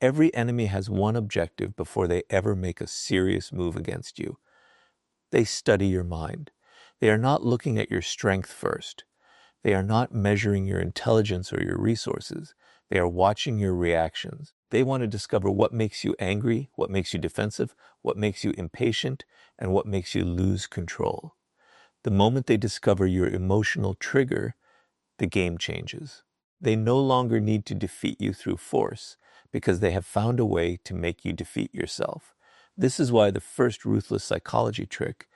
Every enemy has one objective before they ever make a serious move against you. They study your mind. They are not looking at your strength first. They are not measuring your intelligence or your resources. They are watching your reactions. They want to discover what makes you angry, what makes you defensive, what makes you impatient, and what makes you lose control. The moment they discover your emotional trigger, the game changes. They no longer need to defeat you through force because they have found a way to make you defeat yourself. This is why the first ruthless psychology trick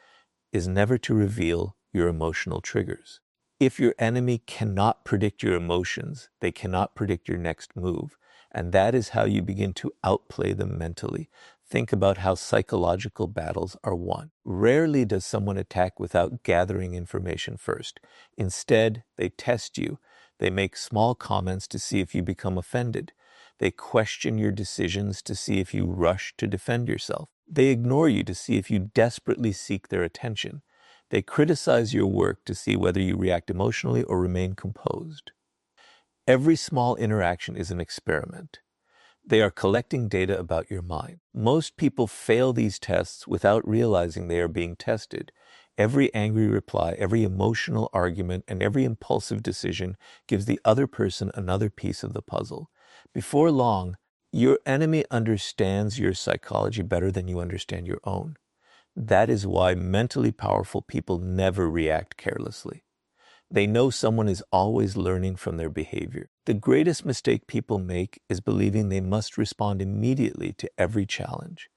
is never to reveal your emotional triggers. If your enemy cannot predict your emotions, they cannot predict your next move. And that is how you begin to outplay them mentally. Think about how psychological battles are won. Rarely does someone attack without gathering information first. Instead, they test you. They make small comments to see if you become offended. They question your decisions to see if you rush to defend yourself. They ignore you to see if you desperately seek their attention. They criticize your work to see whether you react emotionally or remain composed. Every small interaction is an experiment. They are collecting data about your mind. Most people fail these tests without realizing they are being tested. Every angry reply, every emotional argument, and every impulsive decision gives the other person another piece of the puzzle. Before long, your enemy understands your psychology better than you understand your own. That is why mentally powerful people never react carelessly. They know someone is always learning from their behavior. The greatest mistake people make is believing they must respond immediately to every challenge.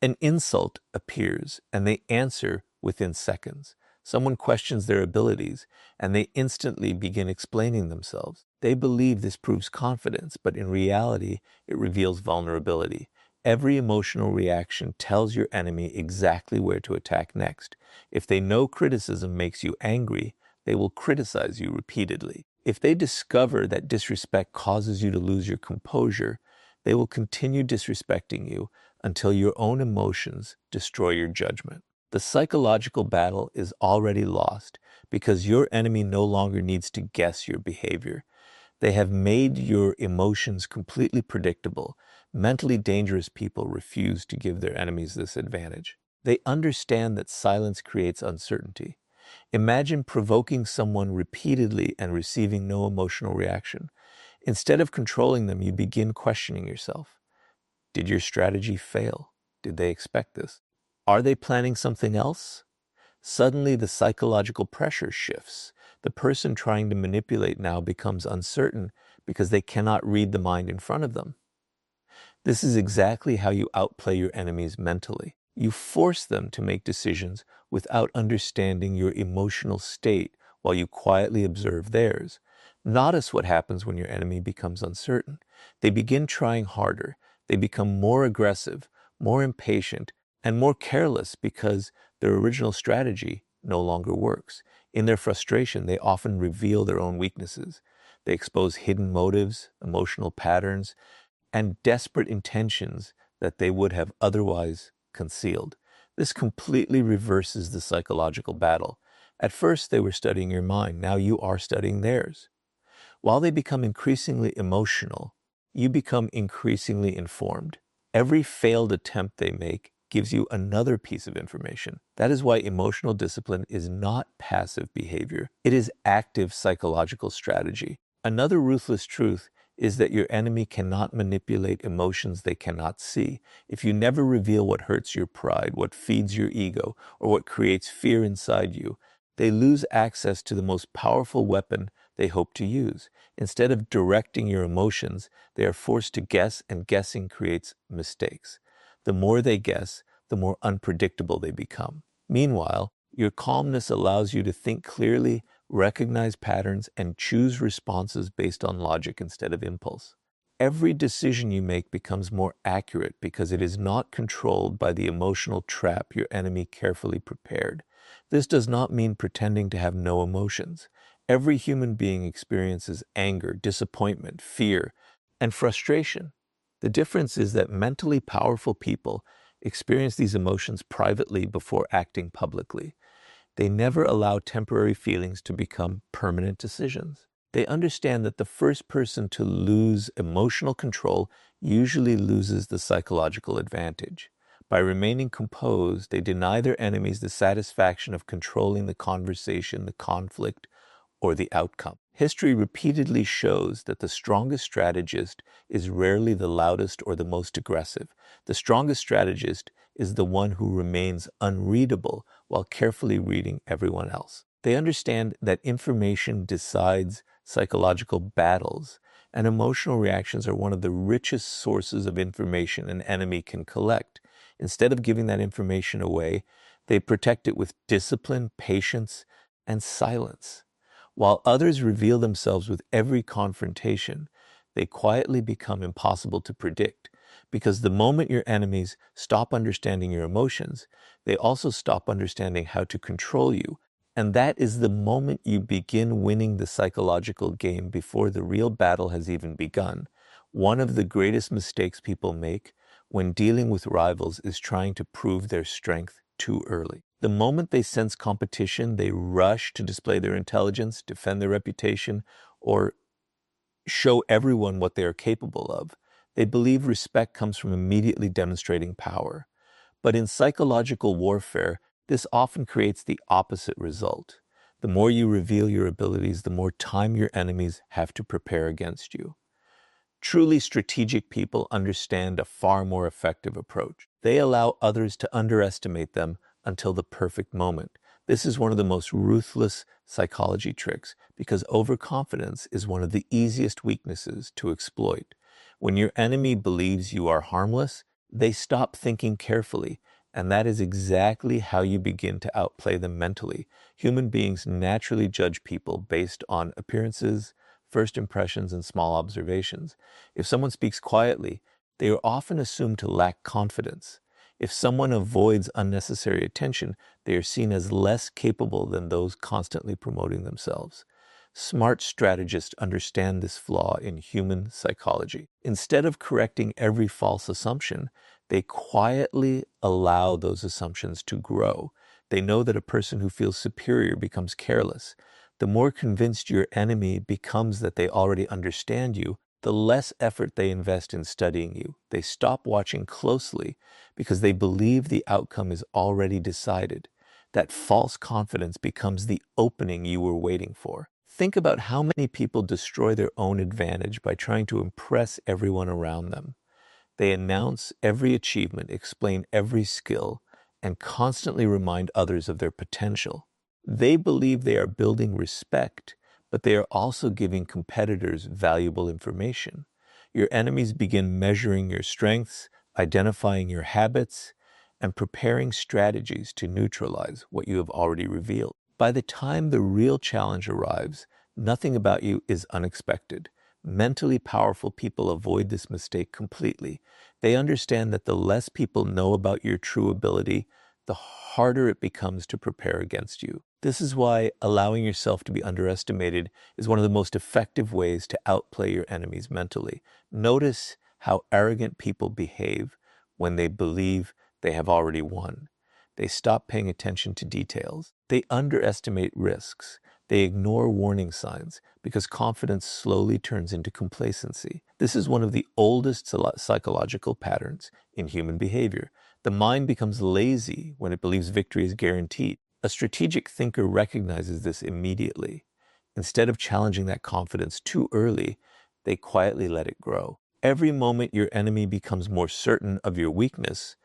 An insult appears and they answer within seconds. Someone questions their abilities and they instantly begin explaining themselves. They believe this proves confidence, but in reality, it reveals vulnerability. Every emotional reaction tells your enemy exactly where to attack next. If they know criticism makes you angry, they will criticize you repeatedly. If they discover that disrespect causes you to lose your composure, they will continue disrespecting you until your own emotions destroy your judgment. The psychological battle is already lost because your enemy no longer needs to guess your behavior. They have made your emotions completely predictable. Mentally dangerous people refuse to give their enemies this advantage. They understand that silence creates uncertainty. Imagine provoking someone repeatedly and receiving no emotional reaction. Instead of controlling them, you begin questioning yourself. Did your strategy fail? Did they expect this? Are they planning something else? Suddenly, the psychological pressure shifts. The person trying to manipulate now becomes uncertain because they cannot read the mind in front of them. This is exactly how you outplay your enemies mentally. You force them to make decisions without understanding your emotional state while you quietly observe theirs. Notice what happens when your enemy becomes uncertain. They begin trying harder. They become more aggressive, more impatient, and more careless because their original strategy no longer works. In their frustration, they often reveal their own weaknesses. They expose hidden motives, emotional patterns, and desperate intentions that they would have otherwise concealed. This completely reverses the psychological battle. At first, they were studying your mind. Now you are studying theirs. While they become increasingly emotional, you become increasingly informed. Every failed attempt they make gives you another piece of information. That is why emotional discipline is not passive behavior. It is active psychological strategy. Another ruthless truth is that your enemy cannot manipulate emotions they cannot see. If you never reveal what hurts your pride, what feeds your ego, or what creates fear inside you, they lose access to the most powerful weapon they hope to use. Instead of directing your emotions, they are forced to guess, and guessing creates mistakes. The more they guess, the more unpredictable they become. Meanwhile, your calmness allows you to think clearly, recognize patterns, and choose responses based on logic instead of impulse. Every decision you make becomes more accurate because it is not controlled by the emotional trap your enemy carefully prepared. This does not mean pretending to have no emotions. Every human being experiences anger, disappointment, fear, and frustration. The difference is that mentally powerful people experience these emotions privately before acting publicly. They never allow temporary feelings to become permanent decisions. They understand that the first person to lose emotional control usually loses the psychological advantage. By remaining composed, they deny their enemies the satisfaction of controlling the conversation, the conflict, or the outcome. History repeatedly shows that the strongest strategist is rarely the loudest or the most aggressive. The strongest strategist is the one who remains unreadable while carefully reading everyone else. They understand that information decides psychological battles, and emotional reactions are one of the richest sources of information an enemy can collect. Instead of giving that information away, they protect it with discipline, patience, and silence. While others reveal themselves with every confrontation, they quietly become impossible to predict, because the moment your enemies stop understanding your emotions, they also stop understanding how to control you. And that is the moment you begin winning the psychological game before the real battle has even begun. One of the greatest mistakes people make when dealing with rivals is trying to prove their strength too early. The moment they sense competition, they rush to display their intelligence, defend their reputation, or show everyone what they are capable of. They believe respect comes from immediately demonstrating power. But in psychological warfare, this often creates the opposite result. The more you reveal your abilities, the more time your enemies have to prepare against you. Truly strategic people understand a far more effective approach. They allow others to underestimate them until the perfect moment. This is one of the most ruthless psychology tricks because overconfidence is one of the easiest weaknesses to exploit. When your enemy believes you are harmless, they stop thinking carefully, and that is exactly how you begin to outplay them mentally. Human beings naturally judge people based on appearances, first impressions, and small observations. If someone speaks quietly, they are often assumed to lack confidence. If someone avoids unnecessary attention, they are seen as less capable than those constantly promoting themselves. Smart strategists understand this flaw in human psychology. Instead of correcting every false assumption, they quietly allow those assumptions to grow. They know that a person who feels superior becomes careless. The more convinced your enemy becomes that they already understand you, the less effort they invest in studying you. They stop watching closely because they believe the outcome is already decided. That false confidence becomes the opening you were waiting for. Think about how many people destroy their own advantage by trying to impress everyone around them. They announce every achievement, explain every skill, and constantly remind others of their potential. They believe they are building respect, but they are also giving competitors valuable information. Your enemies begin measuring your strengths, identifying your habits, and preparing strategies to neutralize what you have already revealed. By the time the real challenge arrives, nothing about you is unexpected. Mentally powerful people avoid this mistake completely. They understand that the less people know about your true ability, the harder it becomes to prepare against you. This is why allowing yourself to be underestimated is one of the most effective ways to outplay your enemies mentally. Notice how arrogant people behave when they believe they have already won. They stop paying attention to details. They underestimate risks. They ignore warning signs because confidence slowly turns into complacency. This is one of the oldest psychological patterns in human behavior. The mind becomes lazy when it believes victory is guaranteed. A strategic thinker recognizes this immediately. Instead of challenging that confidence too early, they quietly let it grow. Every moment your enemy becomes more certain of your weakness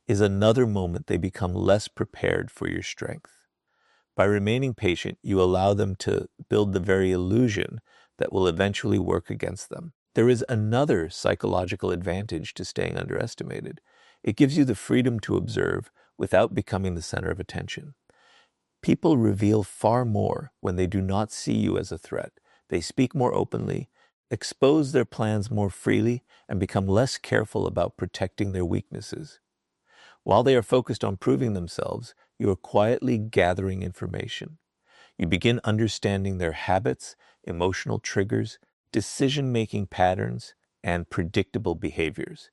is another moment they become less prepared for your strength. By remaining patient, you allow them to build the very illusion that will eventually work against them. There is another psychological advantage to staying underestimated. It gives you the freedom to observe without becoming the center of attention. People reveal far more when they do not see you as a threat. They speak more openly, expose their plans more freely, and become less careful about protecting their weaknesses. While they are focused on proving themselves, you are quietly gathering information. You begin understanding their habits, emotional triggers, decision-making patterns, and predictable behaviors.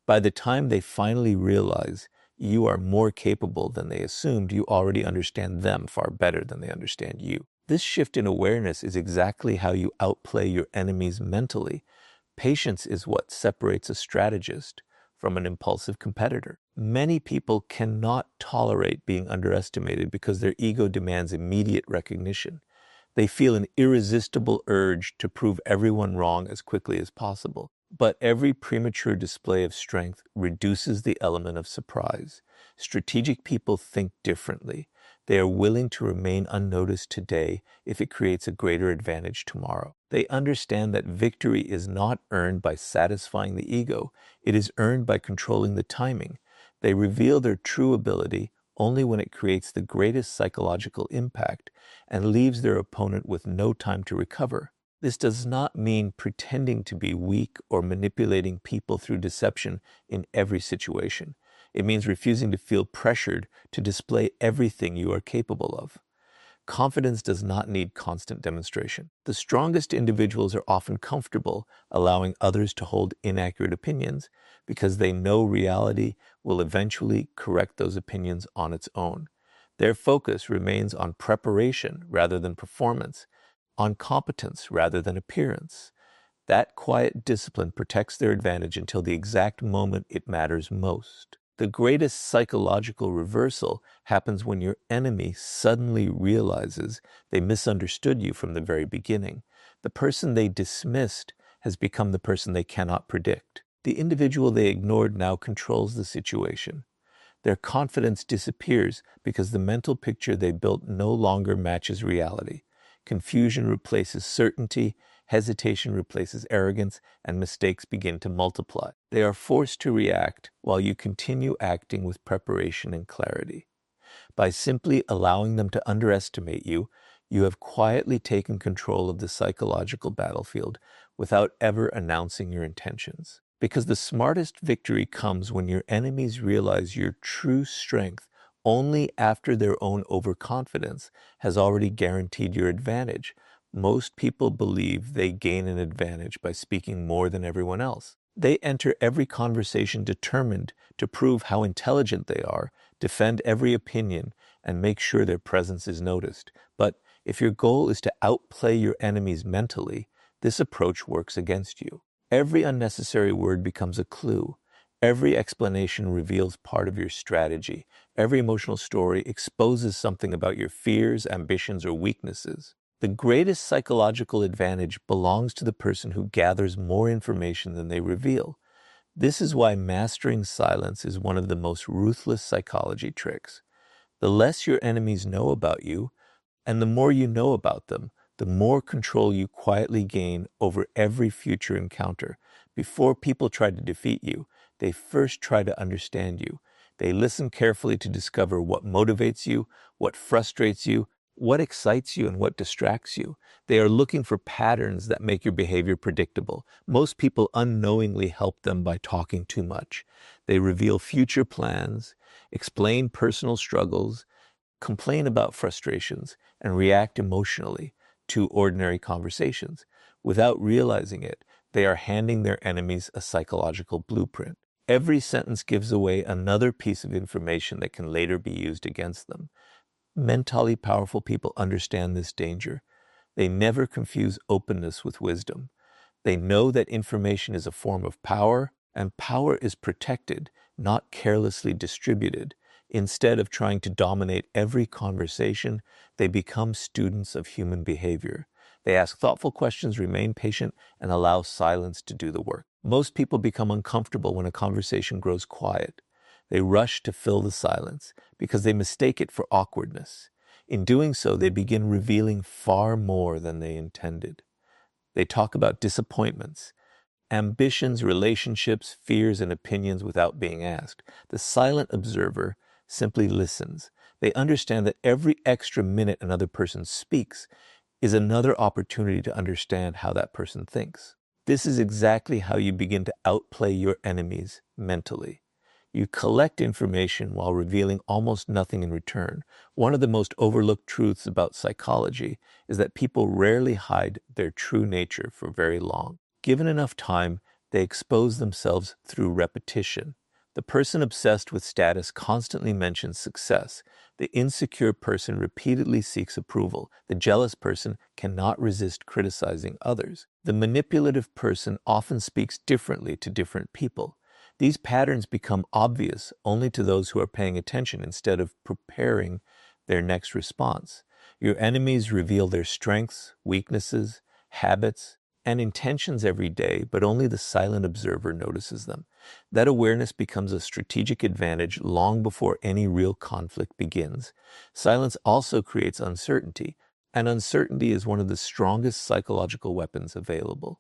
By the time they finally realize you are more capable than they assumed, you already understand them far better than they understand you. This shift in awareness is exactly how you outplay your enemies mentally. Patience is what separates a strategist from an impulsive competitor. Many people cannot tolerate being underestimated because their ego demands immediate recognition. They feel an irresistible urge to prove everyone wrong as quickly as possible. But every premature display of strength reduces the element of surprise. Strategic people think differently. They are willing to remain unnoticed today if it creates a greater advantage tomorrow. They understand that victory is not earned by satisfying the ego, it is earned by controlling the timing. They reveal their true ability only when it creates the greatest psychological impact and leaves their opponent with no time to recover. This does not mean pretending to be weak or manipulating people through deception in every situation. It means refusing to feel pressured to display everything you are capable of. Confidence does not need constant demonstration. The strongest individuals are often comfortable allowing others to hold inaccurate opinions because they know reality will eventually correct those opinions on its own. Their focus remains on preparation rather than performance, on competence rather than appearance. That quiet discipline protects their advantage until the exact moment it matters most. The greatest psychological reversal happens when your enemy suddenly realizes they misunderstood you from the very beginning. The person they dismissed has become the person they cannot predict. The individual they ignored now controls the situation. Their confidence disappears because the mental picture they built no longer matches reality. Confusion replaces certainty, hesitation replaces arrogance, and mistakes begin to multiply. They are forced to react while you continue acting with preparation and clarity. By simply allowing them to underestimate you, you have quietly taken control of the psychological battlefield without ever announcing your intentions. Because the smartest victory comes when your enemies realize your true strength only after their own overconfidence has already guaranteed your advantage. Most people believe they gain an advantage by speaking more than everyone else. They enter every conversation determined to prove how intelligent they are, defend every opinion, and make sure their presence is noticed. But if your goal is to outplay your enemies mentally, this approach works against you. Every unnecessary word becomes a clue. Every explanation reveals part of your strategy. Every emotional story exposes something about your fears, ambitions, or weaknesses. The greatest psychological advantage belongs to the person who gathers more information than they reveal. This is why mastering silence is one of the most ruthless psychology tricks. The less your enemies know about you, and the more you know about them, the more control you quietly gain over every future encounter. Before people try to defeat you, they first try to understand you. They listen carefully to discover what motivates you, what frustrates you, what excites you, and what distracts you. They are looking for patterns that make your behavior predictable. Most people unknowingly help them by talking too much. They reveal future plans, explain personal struggles, complain about frustrations, and react emotionally to ordinary conversations. Without realizing it, they are handing their enemies a psychological blueprint. Every sentence gives away another piece of information that can later be used against them. Mentally powerful people understand this danger. They never confuse openness with wisdom. They know that information is a form of power, and power is protected, not carelessly distributed. Instead of trying to dominate every conversation, they become students of human behavior. They ask thoughtful questions, remain patient, and allow silence to do the work. Most people become uncomfortable when a conversation grows quiet. They rush to fill the silence because they mistake it for awkwardness. In doing so, they begin revealing far more than they intended. They talk about disappointments, ambitions, relationships, fears, and opinions without being asked. The silent observer simply listens. They understand that every extra minute another person speaks is another opportunity to understand how that person thinks. This is exactly how you begin to outplay your enemies mentally. You collect information while revealing almost nothing in return. One of the most overlooked truths about psychology is that people rarely hide their true nature for very long. Given enough time, they expose themselves through repetition. The person obsessed with status constantly mentions success. The insecure person repeatedly seeks approval. The jealous person cannot resist criticizing others. The manipulative person often speaks differently to different people. These patterns become obvious only to those who are paying attention instead of preparing their next response. Your enemies reveal their strengths, weaknesses, habits, and intentions every day, but only the silent observer notices them. That awareness becomes a strategic advantage long before any real conflict begins. Silence also creates uncertainty, and uncertainty is one of the strongest psychological weapons available.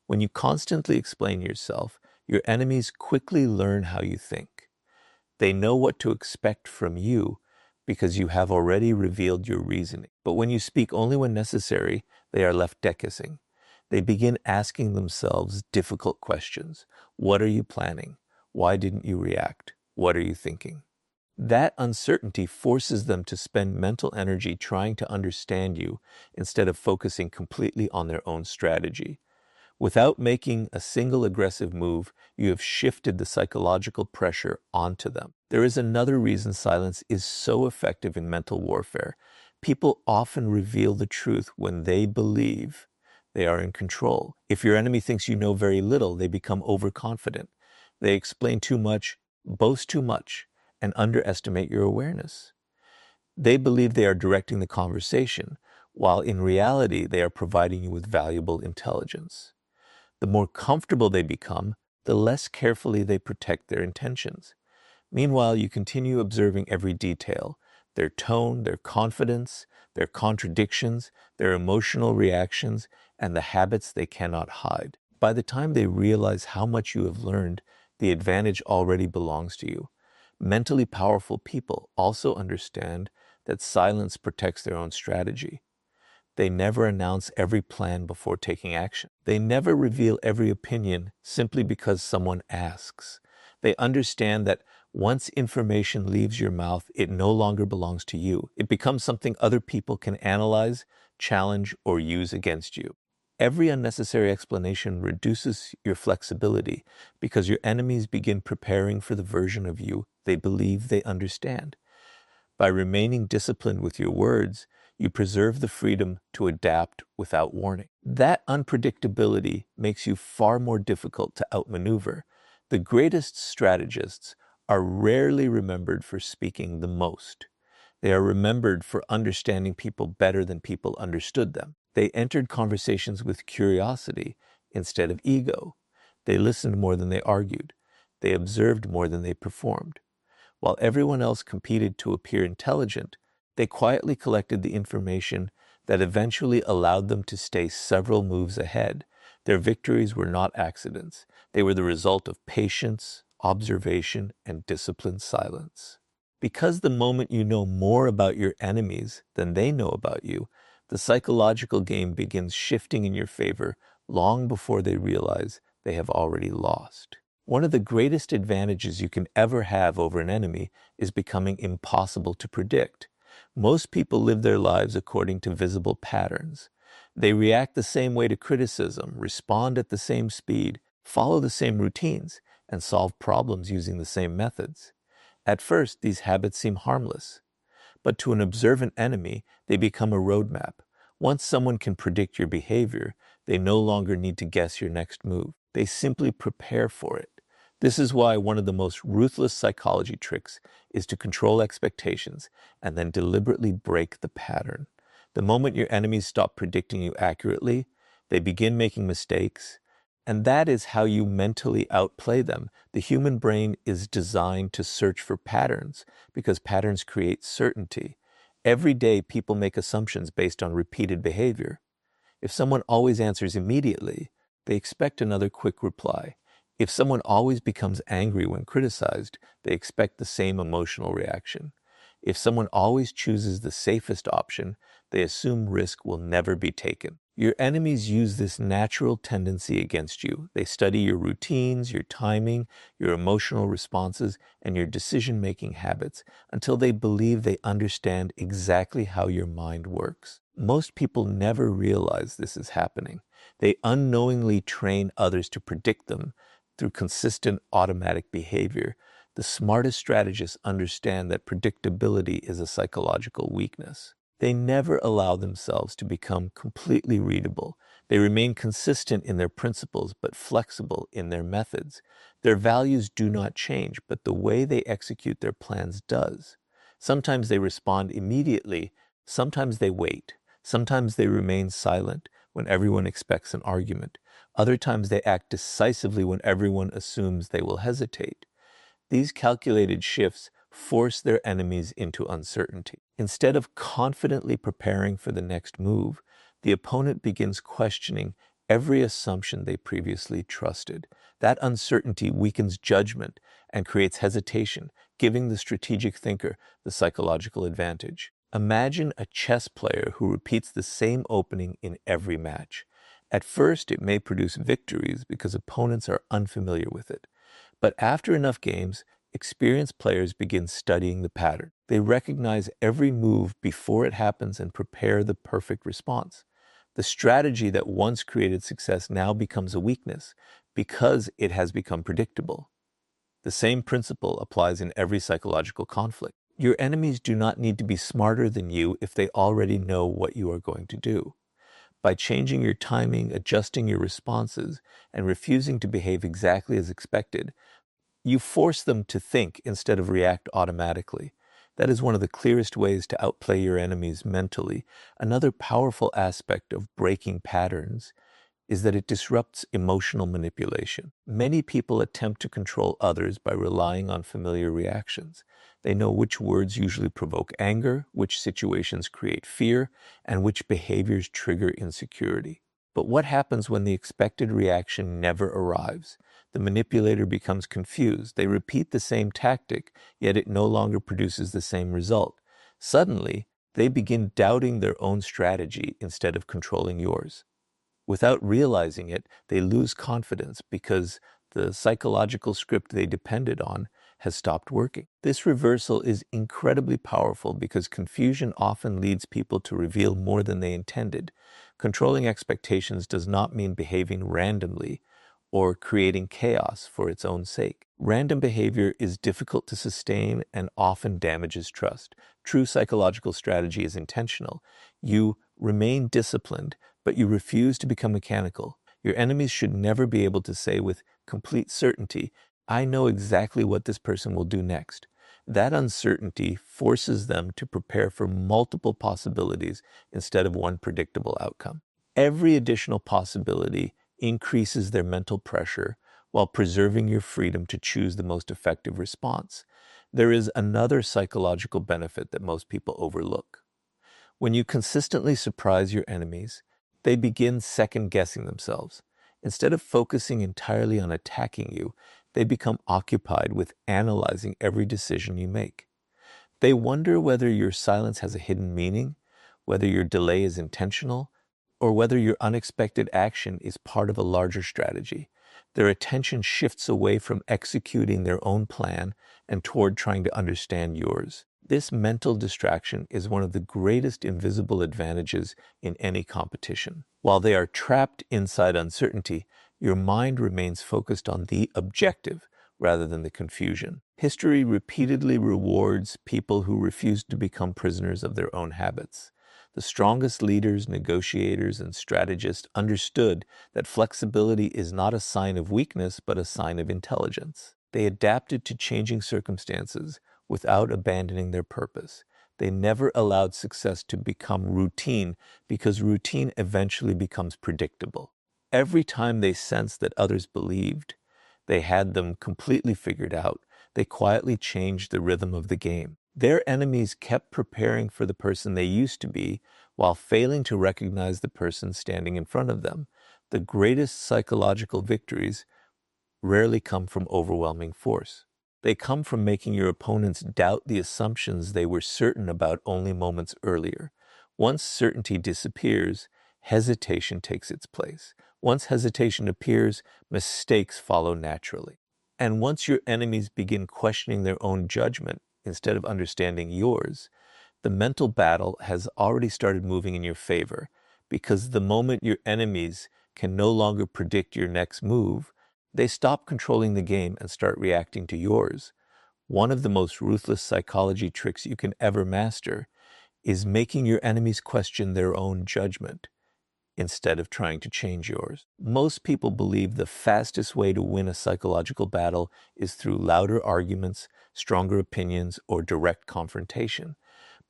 When you constantly explain yourself, your enemies quickly learn how you think. They know what to expect from you because you have already revealed your reasoning. But when you speak only when necessary, they are left guessing. They begin asking themselves difficult questions. What are you planning? Why didn't you react? What are you thinking? That uncertainty forces them to spend mental energy trying to understand you instead of focusing completely on their own strategy. Without making a single aggressive move, you have shifted the psychological pressure onto them. There is another reason silence is so effective in mental warfare. People often reveal the truth when they believe they are in control. If your enemy thinks you know very little, they become overconfident. They explain too much, boast too much, and underestimate your awareness. They believe they are directing the conversation, while in reality they are providing you with valuable intelligence. The more comfortable they become, the less carefully they protect their intentions. Meanwhile, you continue observing every detail, their tone, their confidence, their contradictions, their emotional reactions, and the habits they cannot hide. By the time they realize how much you have learned, the advantage already belongs to you. Mentally powerful people also understand that silence protects their own strategy. They never announce every plan before taking action. They never reveal every opinion simply because someone asks. They understand that once information leaves your mouth, it no longer belongs to you. It becomes something other people can analyze, challenge, or use against you. Every unnecessary explanation reduces your flexibility because your enemies begin preparing for the version of you they believe they understand. By remaining disciplined with your words, you preserve the freedom to adapt without warning. That unpredictability makes you far more difficult to outmaneuver. The greatest strategists are rarely remembered for speaking the most. They are remembered for understanding people better than people understood them. They entered conversations with curiosity instead of ego. They listened more than they argued. They observed more than they performed. While everyone else competed to appear intelligent, they quietly collected the information that eventually allowed them to stay several moves ahead. Their victories were not accidents. They were the result of patience, observation, and disciplined silence. Because the moment you know more about your enemies than they know about you, the psychological game begins shifting in your favor long before they realize they have already lost. One of the greatest advantages you can ever have over an enemy is becoming impossible to predict. Most people live their lives according to visible patterns. They react the same way to criticism, respond at the same speed, follow the same routines, and solve problems using the same methods. At first, these habits seem harmless, but to an observant enemy, they become a roadmap. Once someone can predict your behavior, they no longer need to guess your next move. They simply prepare for it. This is why one of the most ruthless psychology tricks is to control expectations and then deliberately break the pattern. The moment your enemies stop predicting you accurately, they begin making mistakes, and that is how you mentally outplay them. The human brain is designed to search for patterns because patterns create certainty. Every day, people make assumptions based on repeated behavior. If someone always answers immediately, they expect another quick reply. If someone always becomes angry when criticized, they expect the same emotional reaction. If someone always chooses the safest option, they assume risk will never be taken. Your enemies use this natural tendency against you. They study your routines, your timing, your emotional responses, and your decision-making habits until they believe they understand exactly how your mind works. Most people never realize this is happening. They unknowingly train others to predict them, through consistent automatic behavior, the smartest strategists understand that predictability is a psychological weakness. They never allow themselves to become completely readable. They remain consistent in their principles, but flexible in their methods. Their values do not change, but the way they execute their plans does. Sometimes they respond immediately, sometimes they wait. Sometimes they remain silent when everyone expects an argument. Other times they act decisively when everyone assumes they will hesitate. These calculated shifts force their enemies into uncertainty. Instead of confidently preparing for the next move, the opponent begins questioning every assumption they previously trusted. That uncertainty weakens judgment and creates hesitation, giving the strategic thinker the psychological advantage. Imagine a chess player who repeats the same opening in every match. At first, it may produce victories because opponents are unfamiliar with it. But after enough games, experienced players begin studying the pattern. They recognize every move before it happens and prepare the perfect response. The strategy that once created success now becomes a weakness because it has become predictable. The same principle applies in every psychological conflict. Your enemies do not need to be smarter than you if they already know what you are going to do. By changing your timing, adjusting your responses, and refusing to behave exactly as expected, you force them to think instead of react automatically. That is one of the clearest ways to outplay your enemies mentally. Another powerful aspect of breaking patterns is that it disrupts emotional manipulation. Many people attempt to control others by relying on familiar reactions. They know which words usually provoke anger, which situations create fear, and which behaviors trigger insecurity. But what happens when the expected reaction never arrives? The manipulator becomes confused. They repeat the same tactic, yet it no longer produces the same result. Suddenly, they begin doubting their own strategy instead of controlling yours. Without realizing it, they lose confidence because the psychological script they depended on has stopped working. This reversal is incredibly powerful because confusion often leads people to reveal more than they intended. Controlling expectations does not mean behaving randomly or creating chaos for its own sake. Random behavior is difficult to sustain and often damages trust. True psychological strategy is intentional. You remain disciplined, but you refuse to become mechanical. Your enemies should never be able to say with complete certainty, I know exactly what this person will do next. That uncertainty forces them to prepare for multiple possibilities instead of one predictable outcome. Every additional possibility increases their mental pressure while preserving your freedom to choose the most effective response. There is another psychological benefit that most people overlook. When you consistently surprise your enemies, they begin second-guessing themselves. Instead of focusing entirely on attacking you, they become occupied with analyzing every decision you make. They wonder whether your silence has a hidden meaning, whether your delay is intentional, or whether your unexpected action is part of a larger strategy. Their attention shifts away from executing their own plan and toward trying to understand yours. This mental distraction is one of the greatest invisible advantages in any competition. While they are trapped inside uncertainty, your mind remains focused on the objective rather than the confusion. History repeatedly rewards people who refuse to become prisoners of their own habits. The strongest leaders, negotiators, and strategists understood that flexibility is not a sign of weakness, but a sign of intelligence. They adapted to changing circumstances without abandoning their purpose. They never allowed success to become routine because routine eventually becomes predictable. Every time they sensed that others believed they had them completely figured out, they quietly changed the rhythm of the game. Their enemies kept preparing for the person they used to be while failing to recognize the person standing in front of them. The greatest psychological victories rarely come from overwhelming force. They come from making your opponents doubt the assumptions they were certain about only moments earlier. Once certainty disappears, hesitation takes its place. Once hesitation appears, mistakes follow naturally. And once your enemies begin questioning their own judgment instead of understanding yours, the mental battle has already started moving in your favor, because the moment your enemies can no longer predict your next move, They stop controlling the game and start reacting to yours. One of the most ruthless psychology tricks you can ever master is making your enemies question their own judgment instead of trying to change yours. Most people believe the fastest way to win a psychological battle is through louder arguments, stronger opinions, or direct confrontation.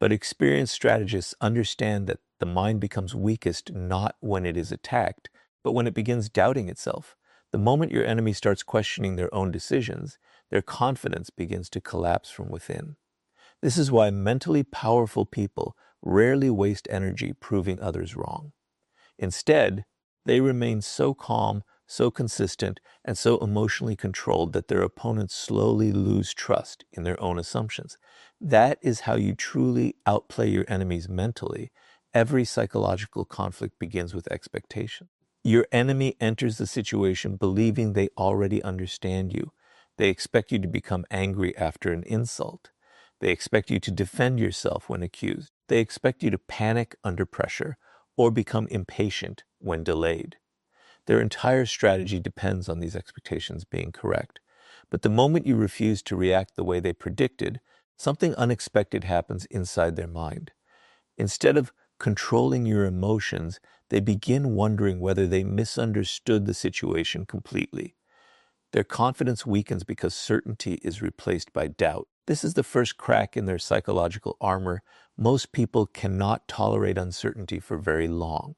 But experienced strategists understand that the mind becomes weakest not when it is attacked, but when it begins doubting itself. The moment your enemy starts questioning their own decisions, their confidence begins to collapse from within. This is why mentally powerful people rarely waste energy proving others wrong. Instead, they remain so calm, so consistent, and so emotionally controlled that their opponents slowly lose trust in their own assumptions. That is how you truly outplay your enemies mentally. Every psychological conflict begins with expectation. Your enemy enters the situation believing they already understand you. They expect you to become angry after an insult. They expect you to defend yourself when accused. They expect you to panic under pressure or become impatient when delayed. Their entire strategy depends on these expectations being correct. But the moment you refuse to react the way they predicted, something unexpected happens inside their mind. Instead of controlling your emotions, they begin wondering whether they misunderstood the situation completely. Their confidence weakens because certainty is replaced by doubt. This is the first crack in their psychological armor. Most people cannot tolerate uncertainty for very long.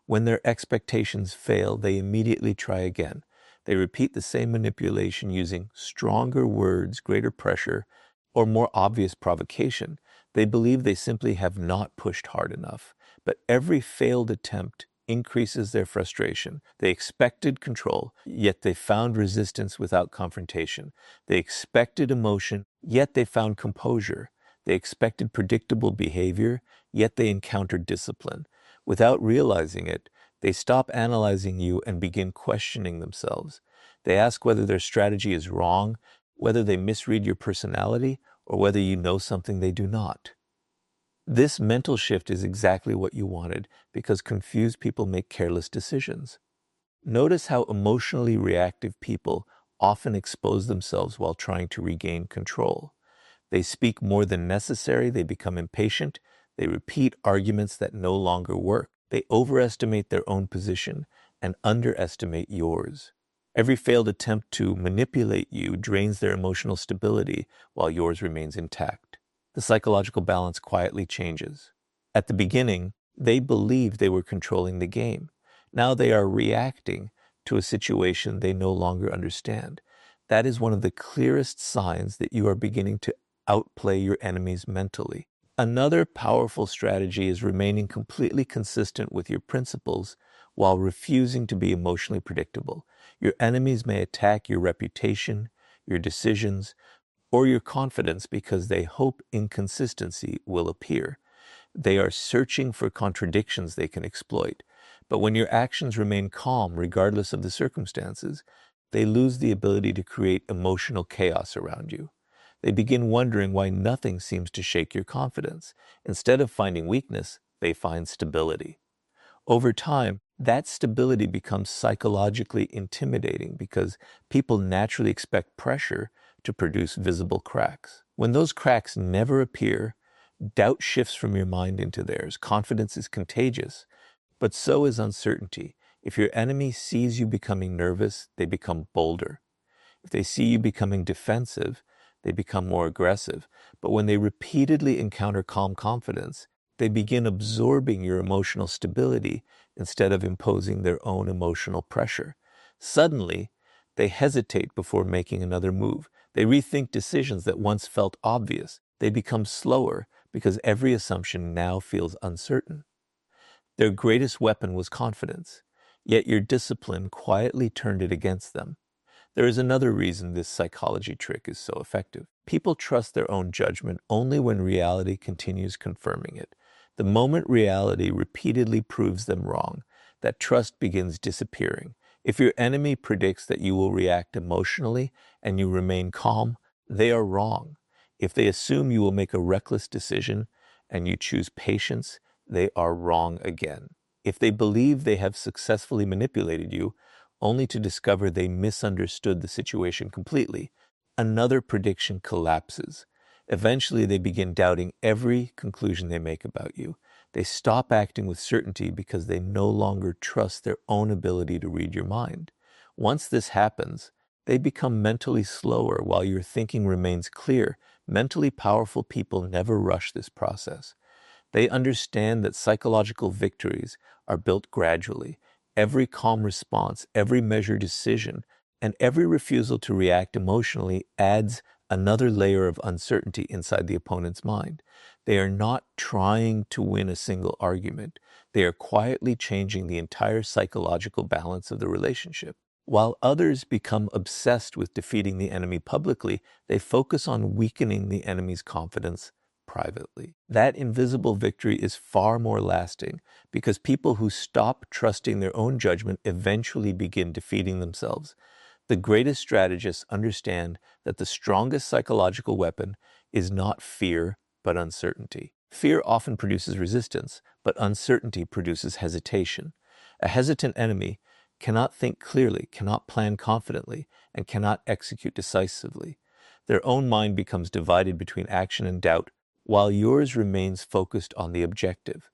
When their expectations fail, they immediately try again. They repeat the same manipulation using stronger words, greater pressure, or more obvious provocation. They believe they simply have not pushed hard enough. But every failed attempt increases their frustration. They expected control, yet they found resistance without confrontation. They expected emotion, yet they found composure. They expected predictable behavior, yet they encountered discipline. Without realizing it, they stop analyzing you and begin questioning themselves. They ask whether their strategy is wrong, whether they misread your personality, or whether you know something they do not. This mental shift is exactly what you wanted because confused people make careless decisions. Notice how emotionally reactive people often expose themselves while trying to regain control. They speak more than necessary, they become impatient, they repeat arguments that no longer work. They overestimate their own position and underestimate yours. Every failed attempt to manipulate you drains their emotional stability while yours remains intact. The psychological balance quietly changes. At the beginning, they believed they were controlling the game. Now they are reacting to a situation they no longer understand. That is one of the clearest signs that you are beginning to outplay your enemies mentally. Another powerful strategy is remaining completely consistent with your principles while refusing to be emotionally predictable. Your enemies may attack your reputation, your decisions, or your confidence because they hope inconsistency will appear. They are searching for contradictions they can exploit. But when your actions remain calm regardless of the circumstances, they lose the ability to create emotional chaos around you. They begin wondering why nothing seems to shake your confidence. Instead of finding weakness, they find stability. Over time, that stability becomes psychologically intimidating because people naturally expect pressure to produce visible cracks. When those cracks never appear, doubt shifts from your mind into theirs. Confidence is contagious, but so is uncertainty. If your enemy sees you becoming nervous, they become bolder. If they see you becoming defensive, they become more aggressive. But when they repeatedly encounter calm confidence, they begin absorbing your emotional stability instead of imposing their own emotional pressure. Suddenly, they hesitate before making another move. They rethink decisions that once felt obvious. They become slower because every assumption now feels uncertain. Their greatest weapon was confidence, yet your discipline quietly turned it against them. There is another reason this psychology trick is so effective. People trust their own judgment only when reality continues confirming it. The moment reality repeatedly proves them wrong, that trust begins disappearing. If your enemy predicts that you will react emotionally and you remain calm, they are wrong. If they assume you will make a reckless decision and you choose patience, they are wrong again. If they believe they have successfully manipulated you, only to discover they misunderstood the situation completely. Another prediction collapses. Eventually, they begin doubting every conclusion they make about you. They stop acting with certainty because they no longer trust their own ability to read your mind. Once this happens, they become mentally slower while your thinking remains clear. Mentally powerful people never rush this process. They understand that psychological victories are built gradually. Every calm response, every measured decision, and every refusal to react emotionally adds another layer of uncertainty inside the opponent's mind. They are not trying to win a single argument. They are quietly changing the entire psychological balance of the relationship. While others become obsessed with defeating the enemy publicly, they focus on weakening the enemy's confidence privately. That invisible victory is far more lasting because people who stop trusting their own judgment eventually begin defeating themselves. The greatest strategists understand that the strongest psychological weapon is not fear, but uncertainty. Fear often produces resistance, but uncertainty produces hesitation. A hesitant enemy cannot think clearly, cannot plan confidently, and cannot execute decisively. Their own mind becomes divided between action and doubt, while yours remains focused on the objective.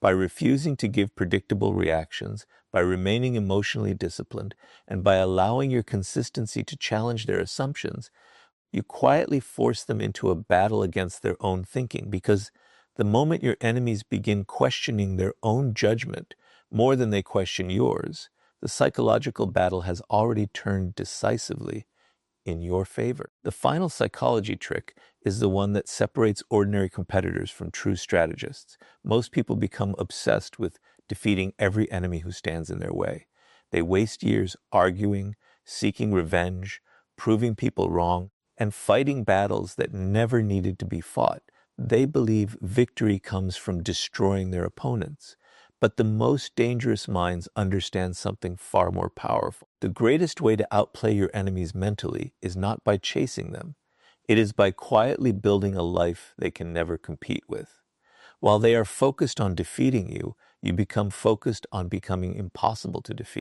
By refusing to give predictable reactions, by remaining emotionally disciplined, and by allowing your consistency to challenge their assumptions, you quietly force them into a battle against their own thinking, because the moment your enemies begin questioning their own judgment more than they question yours, the psychological battle has already turned decisively in your favor. The final psychology trick is the one that separates ordinary competitors from true strategists. Most people become obsessed with defeating every enemy who stands in their way. They waste years arguing, seeking revenge, proving people wrong, and fighting battles that never needed to be fought. They believe victory comes from destroying their opponents. But the most dangerous minds understand something far more powerful. The greatest way to outplay your enemies mentally is not by chasing them. It is by quietly building a life they can never compete with. While they are focused on defeating you, you become focused on becoming impossible to defeat.